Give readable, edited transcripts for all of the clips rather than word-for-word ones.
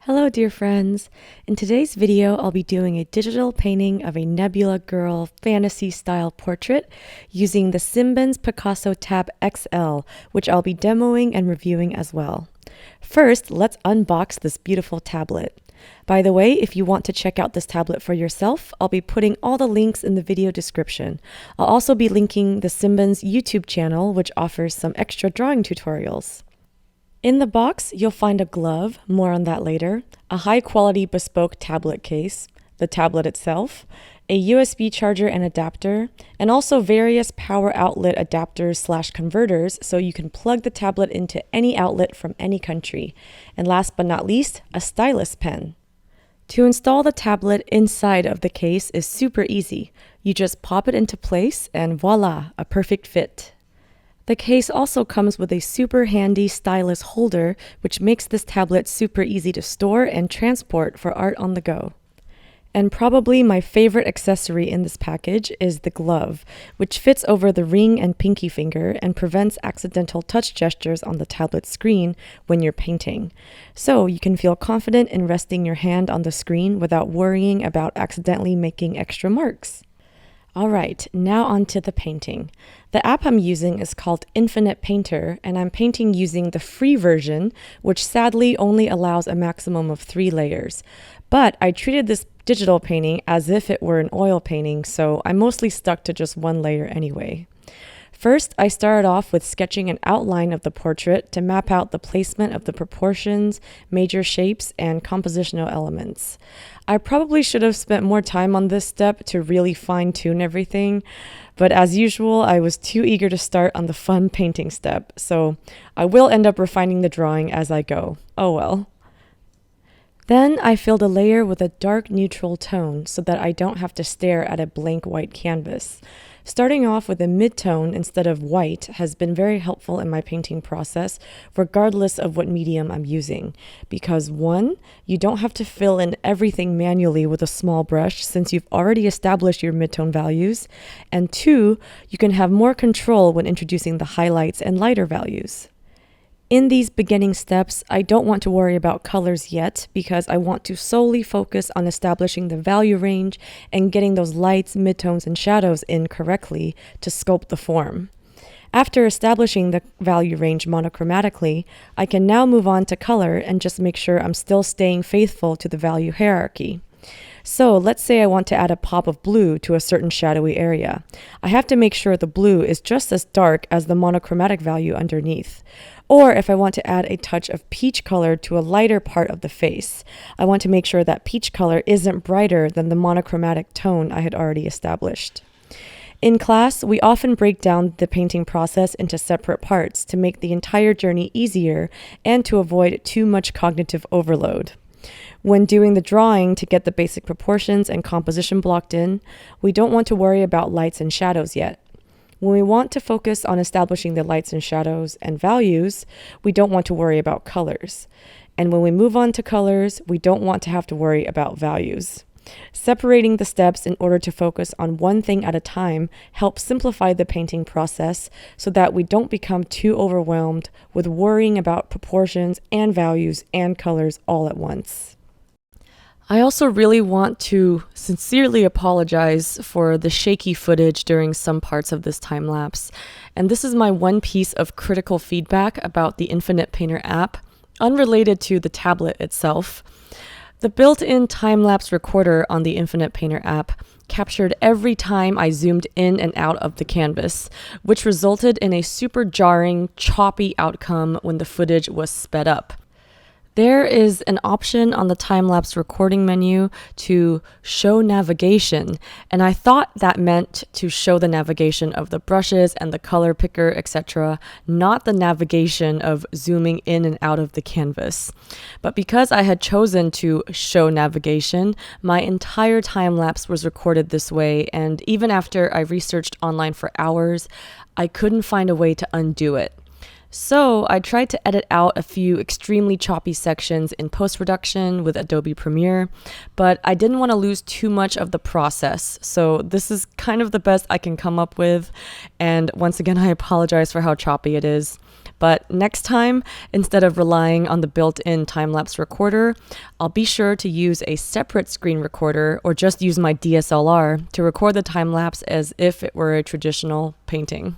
Hello dear friends! In today's video I'll be doing a digital painting of a Nebula girl fantasy style portrait using the Simbans PicassoTabXL, which I'll be demoing and reviewing as well. First, let's unbox this beautiful tablet. By the way, if you want to check out this tablet for yourself, I'll be putting all the links in the video description. I'll also be linking the Simbans YouTube channel, which offers some extra drawing tutorials. In the box, you'll find a glove, more on that later, a high-quality bespoke tablet case, the tablet itself, a USB charger and adapter, and also various power outlet adapters/converters so you can plug the tablet into any outlet from any country. And last but not least, a stylus pen. To install the tablet inside of the case is super easy. You just pop it into place and voila, a perfect fit. The case also comes with a super handy stylus holder, which makes this tablet super easy to store and transport for art on the go. And probably my favorite accessory in this package is the glove, which fits over the ring and pinky finger and prevents accidental touch gestures on the tablet screen when you're painting. So you can feel confident in resting your hand on the screen without worrying about accidentally making extra marks. Alright, now on to the painting. The app I'm using is called Infinite Painter, and I'm painting using the free version, which sadly only allows a maximum of 3 layers. But I treated this digital painting as if it were an oil painting, so I mostly stuck to just 1 layer anyway. First, I started off with sketching an outline of the portrait to map out the placement of the proportions, major shapes, and compositional elements. I probably should have spent more time on this step to really fine-tune everything, but as usual, I was too eager to start on the fun painting step, so I will end up refining the drawing as I go. Oh well. Then I filled a layer with a dark neutral tone so that I don't have to stare at a blank white canvas. Starting off with a mid-tone instead of white has been very helpful in my painting process, regardless of what medium I'm using. Because 1, you don't have to fill in everything manually with a small brush since you've already established your mid-tone values, and 2, you can have more control when introducing the highlights and lighter values. In these beginning steps, I don't want to worry about colors yet because I want to solely focus on establishing the value range and getting those lights, midtones, and shadows in correctly to sculpt the form. After establishing the value range monochromatically, I can now move on to color and just make sure I'm still staying faithful to the value hierarchy. So let's say I want to add a pop of blue to a certain shadowy area. I have to make sure the blue is just as dark as the monochromatic value underneath. Or if I want to add a touch of peach color to a lighter part of the face, I want to make sure that peach color isn't brighter than the monochromatic tone I had already established. In class, we often break down the painting process into separate parts to make the entire journey easier and to avoid too much cognitive overload. When doing the drawing to get the basic proportions and composition blocked in, we don't want to worry about lights and shadows yet. When we want to focus on establishing the lights and shadows and values, we don't want to worry about colors. And when we move on to colors, we don't want to have to worry about values. Separating the steps in order to focus on one thing at a time helps simplify the painting process so that we don't become too overwhelmed with worrying about proportions and values and colors all at once. I also really want to sincerely apologize for the shaky footage during some parts of this time lapse. And this is my one piece of critical feedback about the Infinite Painter app, unrelated to the tablet itself. The built-in time-lapse recorder on the Infinite Painter app captured every time I zoomed in and out of the canvas, which resulted in a super jarring, choppy outcome when the footage was sped up. There is an option on the time-lapse recording menu to show navigation, and I thought that meant to show the navigation of the brushes and the color picker, etc., not the navigation of zooming in and out of the canvas. But because I had chosen to show navigation, my entire time-lapse was recorded this way, and even after I researched online for hours, I couldn't find a way to undo it. So I tried to edit out a few extremely choppy sections in post-production with Adobe Premiere, but I didn't want to lose too much of the process. So this is kind of the best I can come up with. And once again, I apologize for how choppy it is. But next time, instead of relying on the built-in time-lapse recorder, I'll be sure to use a separate screen recorder or just use my DSLR to record the time-lapse as if it were a traditional painting.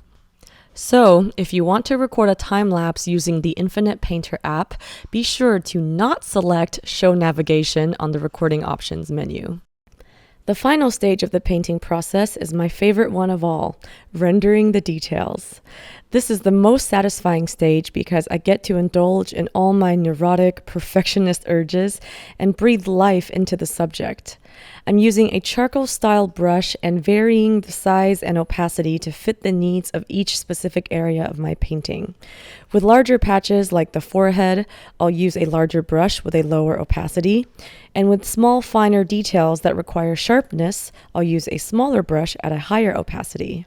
So, if you want to record a time-lapse using the Infinite Painter app, be sure to not select Show Navigation on the Recording Options menu. The final stage of the painting process is my favorite one of all, rendering the details. This is the most satisfying stage because I get to indulge in all my neurotic, perfectionist urges and breathe life into the subject. I'm using a charcoal-style brush and varying the size and opacity to fit the needs of each specific area of my painting. With larger patches like the forehead, I'll use a larger brush with a lower opacity, and with small, finer details that require sharpness, I'll use a smaller brush at a higher opacity.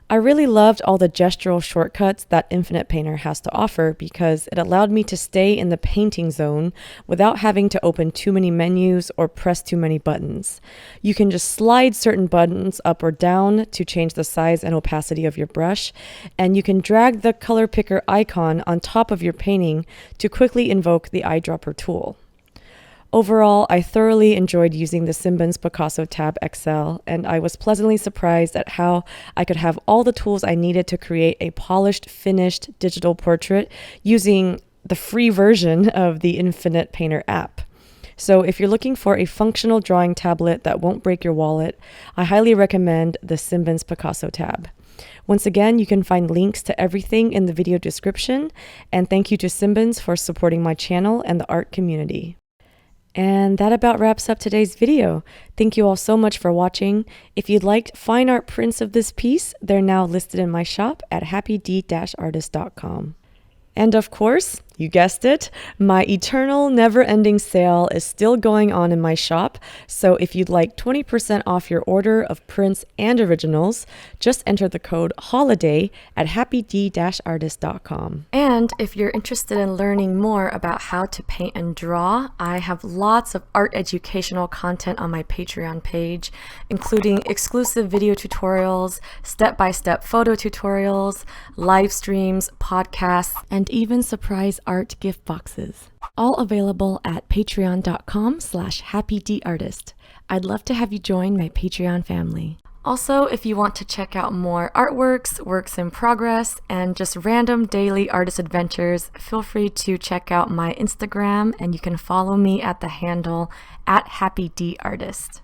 I really loved all the gestural shortcuts that Infinite Painter has to offer because it allowed me to stay in the painting zone without having to open too many menus or press too many buttons. You can just slide certain buttons up or down to change the size and opacity of your brush, and you can drag the color picker icon on top of your painting to quickly invoke the eyedropper tool. Overall, I thoroughly enjoyed using the Simbans PicassoTabXL, and I was pleasantly surprised at how I could have all the tools I needed to create a polished, finished digital portrait using the free version of the Infinite Painter app. So if you're looking for a functional drawing tablet that won't break your wallet, I highly recommend the Simbans Picasso Tab. Once again, you can find links to everything in the video description, and thank you to Simbans for supporting my channel and the art community. And that about wraps up today's video. Thank you all so much for watching. If you'd like fine art prints of this piece, they're now listed in my shop at happyd-artist.com. And of course, you guessed it, my eternal never-ending sale is still going on in my shop, so if you'd like 20% off your order of prints and originals, just enter the code HOLIDAY at happyd-artist.com. And if you're interested in learning more about how to paint and draw, I have lots of art educational content on my Patreon page, including exclusive video tutorials, step-by-step photo tutorials, live streams, podcasts, and even surprise art gift boxes. All available at patreon.com/happydartist. I'd love to have you join my Patreon family. Also, if you want to check out more artworks, works in progress, and just random daily artist adventures, feel free to check out my Instagram, and you can follow me at the handle @happydartist.